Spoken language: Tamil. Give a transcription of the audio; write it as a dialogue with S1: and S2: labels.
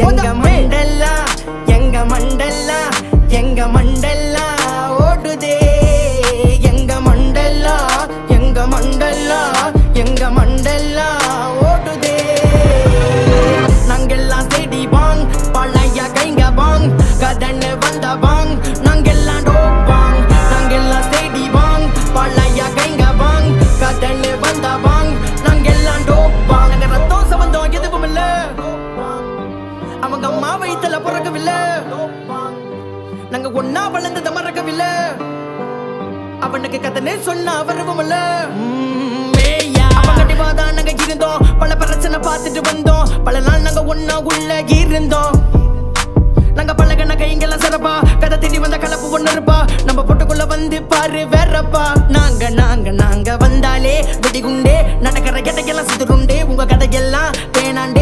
S1: எங்க மண்டல்லா எங்க மண்டல்லா எங்க மண்டல்லா ஓடுதே எங்க மண்டல்லா எங்க மண்டல்லா எங்க மண்டல்லா ஓடுதே நாங்கெல்லாம் தேடி வாங் பழைய கைங்க வாங் கதன்னு வந்த வாங் நாங்கெல்லாம் டோப்பாங் நாங்கெல்லாம் தேடி வாங் பழைய கைங்க வாங் கதன்னு வந்த வாங் நாங்கெல்லாம் டோப்பாங் நாங்க ரத்தம் சம்பந்தம் எதுவும் இல்ல அவங்க அம்மா வயித்துல பிறக்கவில்லை நாங்க ஒன்னா வளர்ந்தத மறக்கவில்லை அவனுக்கு கதனே சொன்னா வரவும் இல்ல அவங்கடிவாதான் நாங்க இருந்தோம் பல பிரச்சனை பார்த்துட்டு வந்தோம் பல நாள் நாங்க ஒன்னா உள்ள இருந்தோம் நாங்க பழகன கைங்கெல்லாம் சிறப்பா கதை தேடி வந்த கலப்பு ஒண்ணு இருப்பா நம்ம பொட்டுக்குள்ள வந்து பாரு வேறப்பா நாங்க நாங்க நாங்க வந்தாலே வெடிகுண்டே நடக்கிற கதையெல்லாம் சிதுருண்டே உங்க கதையெல்லாம் தேனாண்டே